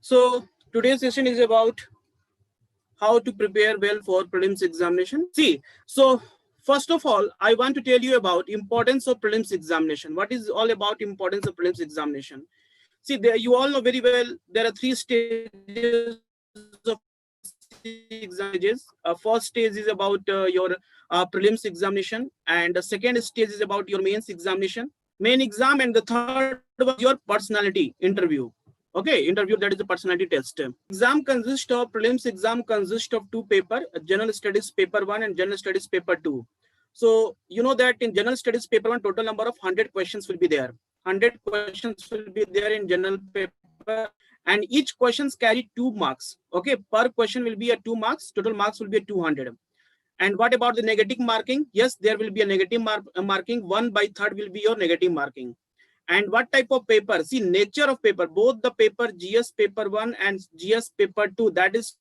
So today's session is about how to prepare well for prelims examination. See, so first of all, I want to tell you about importance of prelims examination. What is all about importance of prelims examination? See, there you all know very well there are three stages of examinations. First stage is about your prelims examination, and the second stage is about your mains examination, main exam, and the third was your personality interview. Okay, interview, that is the personality test. Exam consists of prelims exam consists of two paper, general studies paper 1 and general studies paper 2. So you know that in general studies paper 1 total number of 100 questions will be there. 100 questions will be there in general paper, and each questions carry 2 marks. Okay, per question will be a 2 marks, total marks will be a 200. And what about the negative marking? Yes, there will be a negative marking. 1/3 will be your negative marking. And what type of paper? See, nature of paper, both the paper GS paper 1 and GS paper 2, that is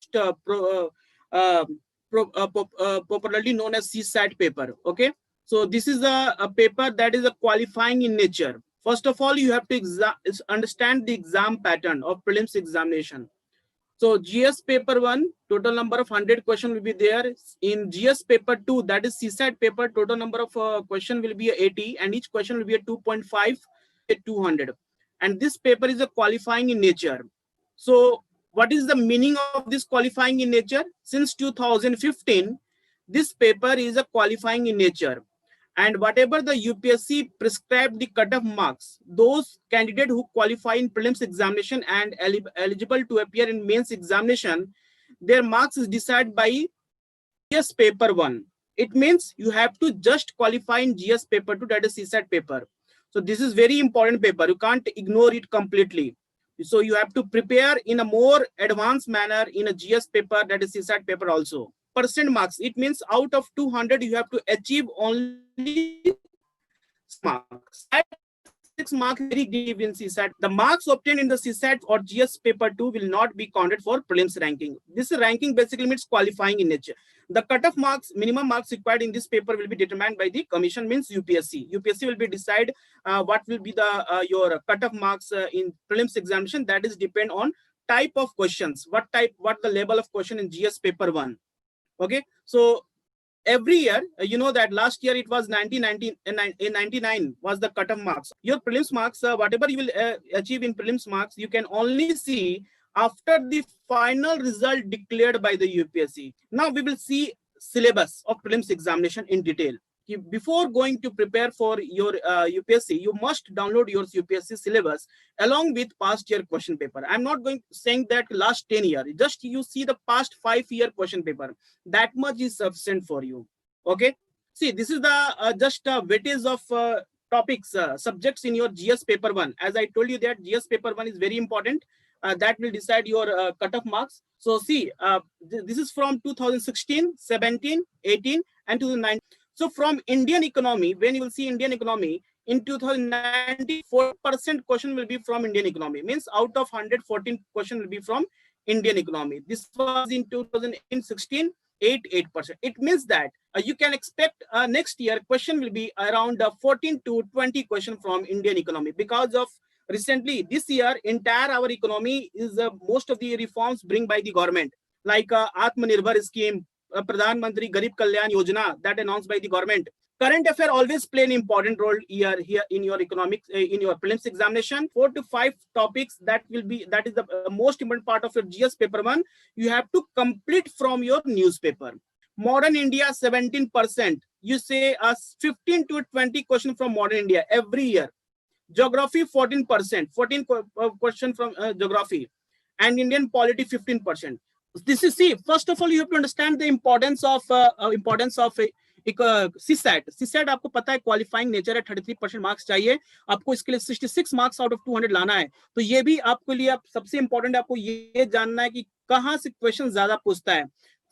popularly known as CSAT paper. Okay, so this is a paper that is a qualifying in nature. First of all, you have to understand the exam pattern of prelims examination. So GS paper 1, total number of 100 question will be there. In GS paper 2, that is CSAT paper, total number of question will be 80, and each question will be a 2.5, 200. And this paper is a qualifying in nature. So what is the meaning of this qualifying in nature? Since 2015, this paper is a qualifying in nature. And whatever the UPSC prescribed the cutoff marks, those candidates who qualify in prelims examination and eligible to appear in mains examination, their marks is decided by GS paper 1. It means you have to just qualify in GS paper 2, that is CSAT paper. So this is very important paper. You can't ignore it completely. So you have to prepare in a more advanced manner in a GS paper, that is CSAT paper also. Percent marks, it means out of 200 you have to achieve only marks. 6 marks very deep in CSAT. The marks obtained in the CSAT or GS paper 2 will not be counted for prelims ranking. This ranking basically means qualifying in nature. The cutoff marks, minimum marks required in this paper will be determined by the commission, means UPSC. UPSC will be decide what will be the your cutoff marks in prelims examination. That is depend on type of questions, what the level of question in GS paper 1. Okay, so every year, you know that last year it was 99 was the cutoff marks. Your prelims marks, whatever you will achieve in prelims marks, you can only see after the final result declared by the UPSC. Now we will see syllabus of prelims examination in detail. Before going to prepare for your UPSC, you must download your UPSC syllabus along with past year question paper. I'm not going saying that last 10 years, just you see the past 5-year question paper. That much is sufficient for you. Okay, see, this is the just weightage of topics, subjects in your GS paper 1. As I told you that GS paper 1 is very important. That will decide your cutoff marks. So see, this is from 2016, 17, 18 and 2019. So from Indian economy, when you will see Indian economy, in 2019, 4% question will be from Indian economy. Means out of 114 question will be from Indian economy. This was in 2016, 8%. It means that you can expect next year question will be around 14 to 20 question from Indian economy, because of recently this year entire our economy is most of the reforms bring by the government, like Atmanirbhar scheme, Pradhan Mantri Garib Kalyan Yojana, that announced by the government. Current affair always play an important role here in your economics, in your prelims examination. 4 to 5 topics that is the most important part of your GS paper 1. You have to complete from your newspaper. Modern India 17%. You say 15 to 20 question from modern India every year. Geography 14%. 14 question from geography, and Indian polity 15%. This is, see, first of all you have to understand the importance of CSAT. CSAT आपको पता है qualifying nature है, 33% marks चाहिए आपको, इसके लिए 66 marks out of 200 लाना है. तो ये भी आपके लिए सबसे इंपॉर्टेंट है, आपको ये जानना है कि कहां से क्वेश्चन ज्यादा पूछता है.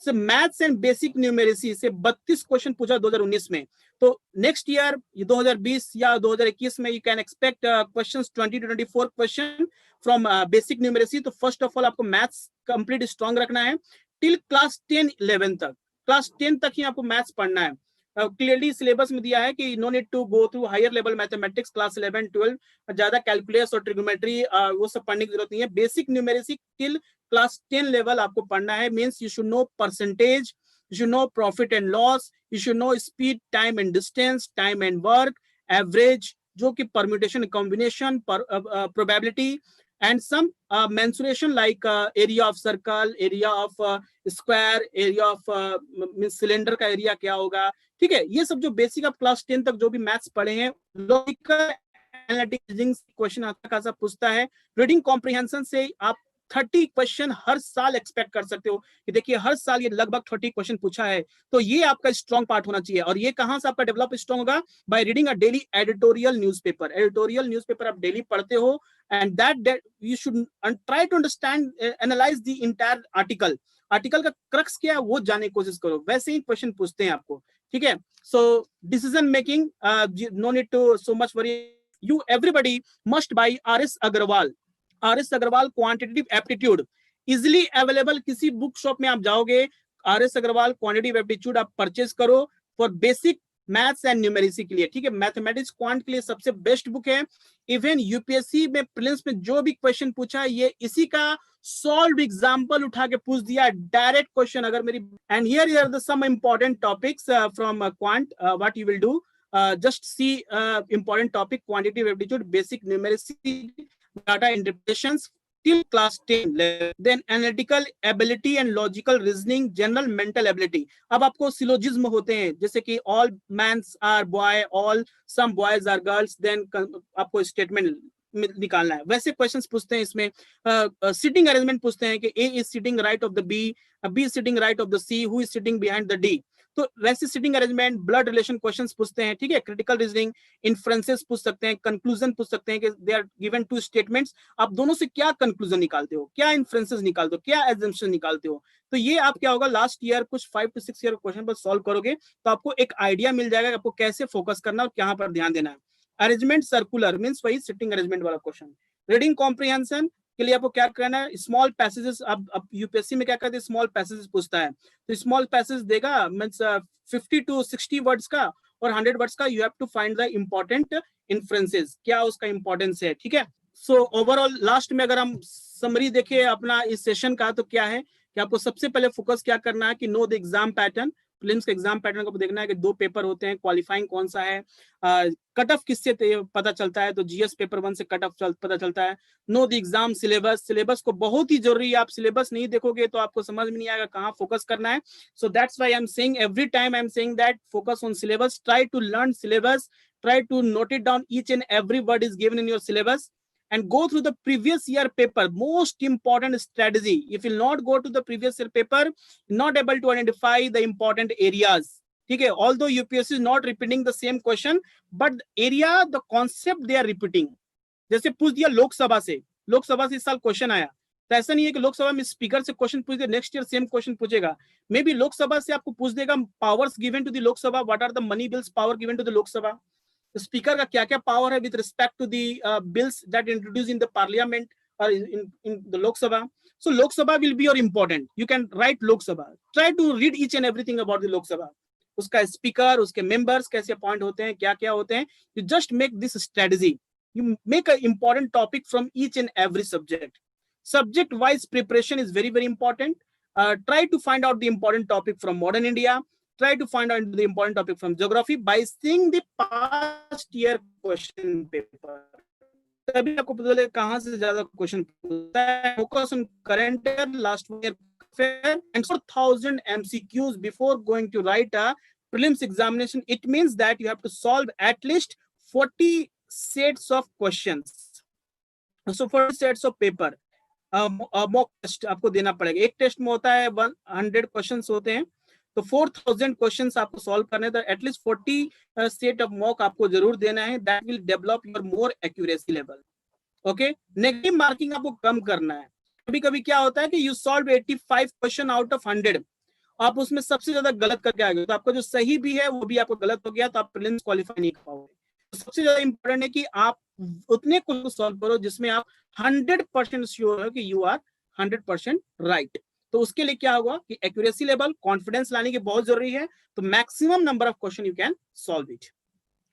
So maths and basic numeracy से 32 क्वेश्चन पूछा 2019 में. तो नेक्स्ट ईयर 2020 या 2021 में you can expect questions 20 to 24 question from basic numeracy. तो फर्स्ट ऑफ ऑल आपको मैथ्स कंप्लीट स्ट्रांग रखना है टिल क्लास 10 11 तक. क्लास 10 तक ही आपको मैथ्स पढ़ना है. क्लियरली सिलेबस में दिया है कि no need to go through higher level mathematics class 11 12, ज्यादा कैलकुलस और ट्रिग्नोमेट्री वो सब पढ़ने की जरूरत नहीं है। Basic numeracy till class 10 level आपको पढ़ना है। Means you should know percentage, you should know profit and loss, you should know speed, time and distance, time and work, average, जो कि permutation, combination, probability, and some mensuration like area of circle, area of square, area of cylinder का area क्या होगा, ठीक है। ये सब जो बेसिक आप क्लास 10 तक जो भी मैथ्स पढ़े हैं, लॉजिकल एनालिटिक्स क्वेश्चन आता खासा पूछता है। रीडिंग कॉम्प्रिहेंशन से आप 30 क्वेश्चन हर साल एक्सपेक्ट कर सकते हो कि देखिए हर साल ये लगभग 30 क्वेश्चन पूछा है, तो ये आपका स्ट्रॉन्ग पार्ट होना चाहिए। और ये कहां से आपका डेवलप स्ट्रॉन्ग होगा? By reading a daily editorial newspaper. Editorial newspaper आप डेली पढ़ते हो, and that you should try to understand, analyse the entire article. Article का क्रक्स क्या है वो जानने की कोशिश करो, वैसे ही क्वेश्चन पूछते हैं आपको, ठीक है। So decision making, no need to so much worry. You everybody must buy RS Agarwal. RS Agarwal quantitative aptitude easily available. किसी बुक शॉप में आप जाओगे, RS अग्रवाल क्वांटिटेटिव एप्टीट्यूड आप परचेज करो for basic maths and numeracy के लिए, ठीक है। मैथमेटिक्स क्वांट के लिए सबसे बेस्ट बुक है। इवन यूपीएससी में प्रीलिम्स में जो भी क्वेश्चन पूछा है, ये इसी का सॉल्व एग्जांपल उठा के पूछ दिया, डायरेक्ट क्वेश्चन। अगर मेरी and here are the some important topics from quant, what you will do, just see important topic, quantitative aptitude, basic numeracy, data interpretations till class 10 level. Then analytical ability and logical reasoning, general mental ability. अब आपको syllogism होते हैं, जैसे कि all men's are boy, all some boys are girls, then आपको statement निकालना है। वैसे क्वेश्चंस पूछते हैं इसमें। सिटिंग अरेंजमेंट पूछते हैं कि A is sitting right of the B, B is sitting right of the C, who is sitting behind the D। तो वैसे sitting arrangement, blood relation questions पूछते हैं, ठीक है। क्रिटिकल रीजनिंग, इन्फ्रेंसेस पूछ सकते हैं, कंक्लूजन पूछ सकते हैं कि they are given two statements, आप दोनों से क्या कंक्लूजन निकालते हो, क्या इन्फ्रेंसेस निकालते हो, क्या एजम्पशन निकालते हो। तो ये आप क्या होगा, लास्ट ईयर कुछ 5 to 6 ईयर क्वेश्चन पर सॉल्व करोगे तो आपको एक आइडिया मिल जाएगा कि आपको कैसे फोकस करना और कहां पर ध्यान देना है। अरेंजमेंट सर्कुलर मींस वही सिटिंग अरेंजमेंट वाला क्वेश्चन। रीडिंग कॉम्प्रिहेंशन के लिए आपको क्या करना है, स्मॉल पैसेजेस। अब यूपीएससी में क्या करते हैं, स्मॉल पैसेजेस पूछता है, तो स्मॉल पैसेज देगा मींस 50 to 60 वर्ड्स का और 100 वर्ड्स का। You have to find the important inferences, क्या उसका इंपॉर्टेंस है, ठीक है। सो ओवरऑल लास्ट में अगर हम समरी देखें अपना इस सेशन का, तो क्या है कि आपको सबसे पहले फोकस क्या करना है कि know the exam pattern. Prelims के एग्जाम पैटर्न को देखना है कि 2 पेपर होते हैं, क्वालिफाइंग कौन सा है, कट ऑफ किससे पता चलता है, तो जीएस पेपर 1 से कट ऑफ पता चलता है। Know the exam syllabus, syllabus को बहुत ही जरूरी है। आप सिलेबस नहीं देखोगे तो आपको समझ में नहीं आएगा कहाँ फोकस करना है। So that's why I am saying every time, I am saying that focus on syllabus, try to learn syllabus, try to note it down, each and every word is given in your syllabus, and go through the previous year paper. Most important strategy, if you not go to the previous year paper, not able to identify the important areas, ठीक है। although UPSC is not repeating the same question, but area, the concept they are repeating। जैसे पूछ दिया लोकसभा से, लोकसभा से इस साल question आया, तो ऐसा नहीं है कि लोकसभा में स्पीकर से क्वेश्चन पूछ दे, नेक्स्ट ईयर सेम क्वेश्चन पूछेगा। मे बी लोकसभा से आपको पूछ देगा powers given to the Lok Sabha, what are the money bills power given to the Lok Sabha, speaker का क्या क्या पावर है with respect to the bills that introduce in the parliament और in the Lok Sabha. So Lok Sabha will be your important, you can write Lok Sabha, try to read each and everything about the Lok Sabha, उसका speaker, उसके members कैसे appoint होते हैं, क्या क्या होते हैं। You just make this strategy, you make an important topic from each and every subject. Subject wise preparation is very important. Try to find out the important topic from modern India, try to find out the important topic from geography by seeing the past year question paper. तभी आपको पता चलेगा कहां से ज्यादा question पूछता है। Focus on current year, last year affair, and 4,000 MCQs before going to write a prelims examination. It means that you have to solve at least 40 sets of questions. So 40 sets of paper, mock test आपको देना पड़ेगा। एक test में होता है 100 questions होते हैं, तो 4000 क्वेश्चंस आपको सॉल्व करने, तो एटलीस्ट 40 सेट ऑफ मॉक आपको जरूर देना है। That will develop your more accuracy level. Okay, negative marking आपको कम करना है। कभी कभी क्या होता है कि you solve 85 question out of 100, आप उसमें सबसे ज्यादा गलत करके आ गए, तो आपका जो सही भी है वो भी आपको गलत हो गया, तो आप प्रीलिम्स क्वालिफाई नहीं कर पाओगे। तो सबसे ज्यादा इंपॉर्टेंट है कि आप उतने क्वेश्चन सॉल्व करो जिसमें आप 100% श्योर हो कि यू आर 100% राइट। तो उसके लिए क्या होगा कि एक्यूरेसी लेवल, कॉन्फिडेंस लाने की बहुत जरूरी है, तो maximum number of question you can solve it.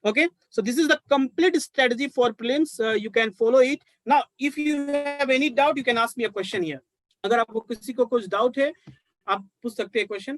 Okay, so this is the complete strategy for prelims. You can follow it. Now, if you have any doubt, you can ask me a question here. अगर आपको किसी को कुछ doubt है, आप पूछ सकते हैं क्वेश्चन.